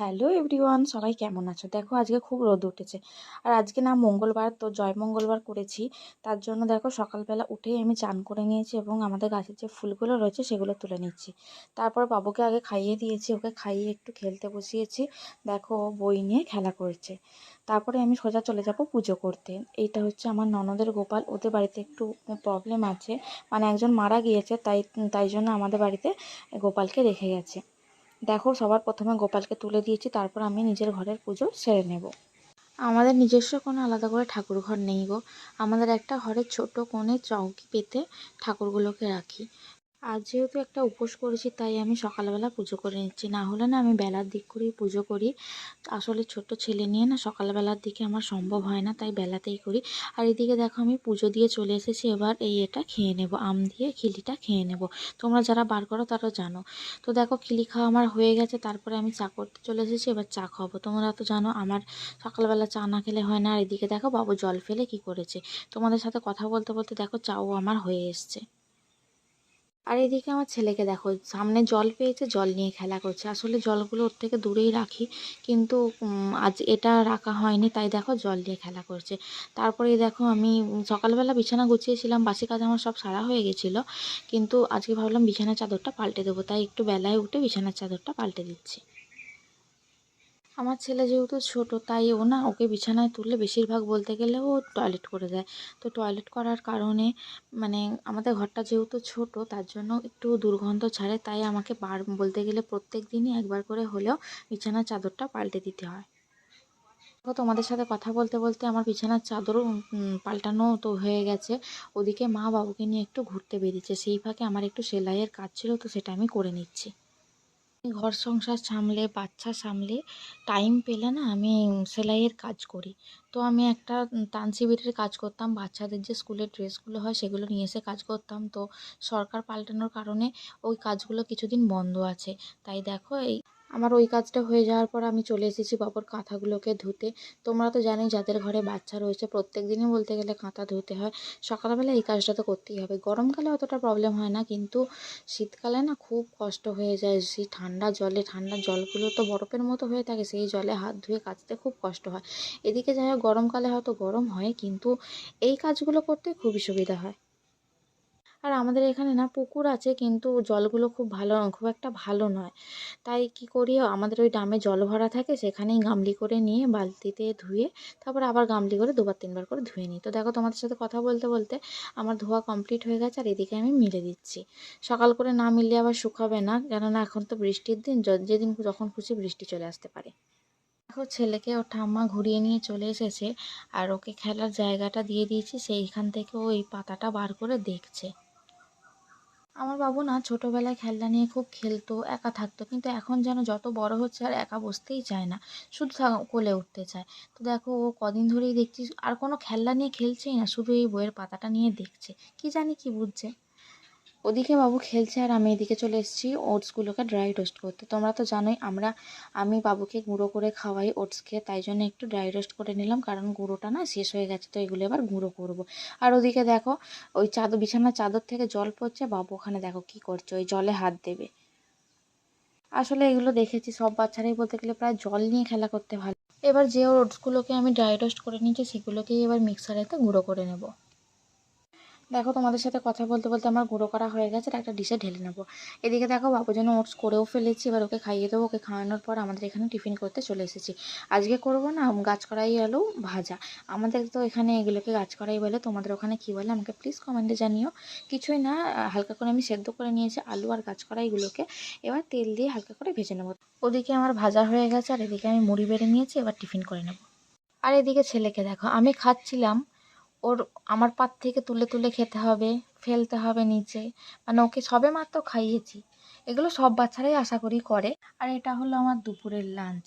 Hello everyone, সবাই কেমন আছো? দেখো আজকে খুব রোদ উঠেছে। আর আজকে না মঙ্গলবার, তো জয় মঙ্গলবার করেছি। তার জন্য দেখো সকালবেলা উঠেই আমি চান করে নিয়েছি এবং আমাদের গাছের যে ফুলগুলো রয়েছে সেগুলো তুলে নিচ্ছি। তারপর বাবুকে আগে খাইয়ে দিয়েছি, ওকে খাইয়ে একটু খেলতে বসিয়েছি। দেখো ও বই নিয়ে খেলা করছে। তারপরে আমি সোজা চলে যাব পুজো করতে। এইটা হচ্ছে আমার ননদের গোপাল, ওদের বাড়িতে একটু প্রবলেম আছে, মানে একজন মারা গিয়েছে, তাই তাই জন্য আমাদের বাড়িতে গোপালকে রেখে গেছে। দেখো সবার প্রথমে গোপালকে তুলে দিয়েছি, তারপর আমি নিজের ঘরের পুজো সেরে নেব। আমাদের নিজস্ব কোনো আলাদা করে ঠাকুর ঘর নেই গো। আমাদের একটা ঘরের ছোট কোণে চৌকি পেতে ঠাকুরগুলোকে রাখি। আজ যেহেতু একটা উপোস করেছি, তাই আমি সকালবেলা পুজো করে নিচ্ছি। না হলে না আমি বেলার দিক করেই পুজো করি। আসলে ছোট্ট ছেলে নিয়ে না সকালবেলার দিকে আমার সম্ভব হয় না, তাই বেলাতেই করি। আর এদিকে দেখো আমি পুজো দিয়ে চলে এসেছি। এবার এটা খেয়ে নেব, আম দিয়ে খিলিটা খেয়ে নেব। তোমরা যারা বার করো তারা জানো। তো দেখো খিলি খাওয়া আমার হয়ে গেছে, তারপরে আমি চা করতে চলে এসেছি। এবার চা খাবো। তোমরা তো জানো আমার সকালবেলা চা না খেলে হয় না। আর এদিকে দেখো বাবু জল ফেলে কি করেছে। তোমাদের সাথে কথা বলতে বলতে দেখো চাও আমার হয়ে এসছে। আর এদিকে আমার ছেলেকে দেখো, সামনে জল পেয়েছে, জল নিয়ে খেলা করছে। আসলে জলগুলো ওর থেকে দূরেই রাখি, কিন্তু আজ এটা রাখা হয়নি, তাই দেখো জল নিয়ে খেলা করছে। তারপরে দেখো আমি সকালবেলা বিছানা গুছিয়েছিলাম, বাসি কাজ আমার সব সারা হয়ে গেছিলো, কিন্তু আজকে ভাবলাম বিছানার চাদরটা পাল্টে দেবো, তাই একটু বেলায় উঠে বিছানার চাদরটা পাল্টে দিচ্ছি। আমার ছেলে যেহেতু ছোট, তাই ও না ওকে বিছানায় তুললে বেশিরভাগ বলতে গেলে ও টয়লেট করে দেয়। তো টয়লেট করার কারণে মানে আমাদের ঘরটা যেহেতু ছোট, তার জন্য একটু দুর্গন্ধ ছাড়ে, তাই আমাকে বলতে গেলে প্রত্যেক দিনই একবার করে হলেও বিছানার চাদরটা পাল্টে দিতে হয়। দেখো তোমাদের সাথে কথা বলতে বলতে আমার বিছানার চাদরও পাল্টানো তো হয়ে গেছে। ওদিকে মা বাবুকে নিয়ে একটু ঘুরতে বেরিয়েছে, সেই ফাঁকে আমার একটু সেলাইয়ের কাজ ছিল, তো সেটা আমি করে নিচ্ছি। ঘর সংসার সামলে বাচ্চা সামলে টাইম পেলে না আমি সেলাইয়ের কাজ করি। তো আমি একটা তাঁত শিবিরের কাজ করতাম, বাচ্চাদের যে স্কুলের ড্রেসগুলো হয় সেগুলো নিয়ে এসে কাজ করতাম। তো সরকার পাল্টানোর কারণে ওই কাজগুলো কিছুদিন বন্ধ আছে। তাই দেখো আমার ওই কাজটা হয়ে যাওয়ার পর আমি চলে এসেছি বাবুর কাঁথাগুলোকে ধুতে। তোমরা তো জানোই যাদের ঘরে বাচ্চা রয়েছে প্রত্যেক দিনই বলতে গেলে কাঁথা ধুতে হয়। সকালবেলা এই কাজটা তো করতেই হবে। গরমকালে অতটা প্রবলেম হয় না, কিন্তু শীতকালে না খুব কষ্ট হয়ে যায়। সেই ঠান্ডা জলে, ঠান্ডা জলগুলো তো বরফের মতো হয়ে থাকে, সেই জলে হাত ধুয়ে কাচতে খুব কষ্ট হয়। এদিকে যাই হোক, গরমকালে হয়তো গরম হয়, কিন্তু এই কাজগুলো করতে খুবই সুবিধা হয়। আর আমাদের এখানে না পুকুর আছে, কিন্তু জলগুলো খুব একটা ভালো নয়। তাই কি করি, আমাদের ওই ড্রামে জল ভরা থাকে, সেখানেই গামলি করে নিয়ে বালতিতে ধুয়ে তারপর আবার গামলি করে দুবার তিনবার করে ধুয়ে নিই। তো দেখো তোমাদের সাথে কথা বলতে বলতে আমার ধোয়া কমপ্লিট হয়ে গেছে। আর এদিকে আমি মিলে দিচ্ছি। সকাল করে না মিললে আবার শুকাবে না, কেননা এখন তো বৃষ্টির দিন, যেদিন যখন খুশি বৃষ্টি চলে আসতে পারে। দেখো ছেলেকে ওর ঠাম্মা ঘুরিয়ে নিয়ে চলে এসেছে, আর ওকে খেলার জায়গাটা দিয়ে দিয়েছি, সেইখান থেকে ও এই পাতাটা বার করে দেখছে। আমার বাবু না ছোটোবেলায় খেলনা নিয়ে খুব খেলতো, একা থাকতো, কিন্তু এখন যেন যত বড় হচ্ছে আর একা বসতেই চায় না, শুধু কোলে উঠতে চায়। তো দেখো ও কদিন ধরেই দেখছি আর কোনো খেলনা নিয়ে খেলছেই না, শুধু এই বইয়ের পাতাটা নিয়ে দেখছে, কি জানি কি বুঝছে। ওদিকে বাবু খেলছে আর আমি এদিকে চলে এসেছি ওটসগুলোকে ড্রাই রোস্ট করতে। তোমরা তো জানোই আমি বাবুকে গুঁড়ো করে খাওয়াই ওটস খেয়ে, তাই জন্য একটু ড্রাই রোস্ট করে নিলাম, কারণ গুঁড়োটা না শেষ হয়ে গেছে, তো এগুলো এবার গুঁড়ো করব। আর ওদিকে দেখো ওই বিছানার চাদর থেকে জল পড়ছে, বাবু ওখানে দেখো কি করছে, ওই জলে হাত দেবে। আসলে এগুলো দেখেছি সব বাচ্চারাই বলতে গেলে প্রায় জল নিয়ে খেলা করতে ভালো। এবার যে ওটসগুলোকে আমি ড্রাই রোস্ট করে নিয়েছি সেগুলোকেই এবার মিক্সারেতে গুঁড়ো করে নেব। দেখো তোমাদের সাথে কথা বলতে বলতে আমার গুঁড়ো করা হয়ে গেছে, আর একটা ডিশে ঢেলে নেবো। এদিকে দেখো বাবুর জন্য ওটস করেও ফেলেছি, এবার ওকে খাইয়ে দেবো। ওকে খাওয়ানোর পর আমাদের এখানে টিফিন করতে চলে এসেছি। আজকে করবো না গাছকড়াই আলু ভাজা। আমাদের তো এখানে এগুলোকে গাছকড়াই বলে, তোমাদের ওখানে কী বলে আমাকে প্লিজ কমেন্টে জানিও। কিছুই না, হালকা করে আমি সেদ্ধ করে নিয়েছি আলু আর গাছকড়াইগুলোকে। এবার তেল দিয়ে হালকা করে ভেজে নেবো। ওদিকে আমার ভাজা হয়ে গেছে, আর এদিকে আমি মুড়ি বেড়ে নিয়েছি, এবার টিফিন করে নেবো। আর এদিকে ছেলেকে দেখো, আমি খাচ্ছিলাম, ওর আমার পাত থেকে তুলে তুলে খেতে হবে, ফেলতে হবে নিচে, মানে ওকে সবেমাত্র খাইয়েছি। এগুলো সব বাচ্চারাই আশা করি করে। আর এটা হলো আমার দুপুরের লাঞ্চ।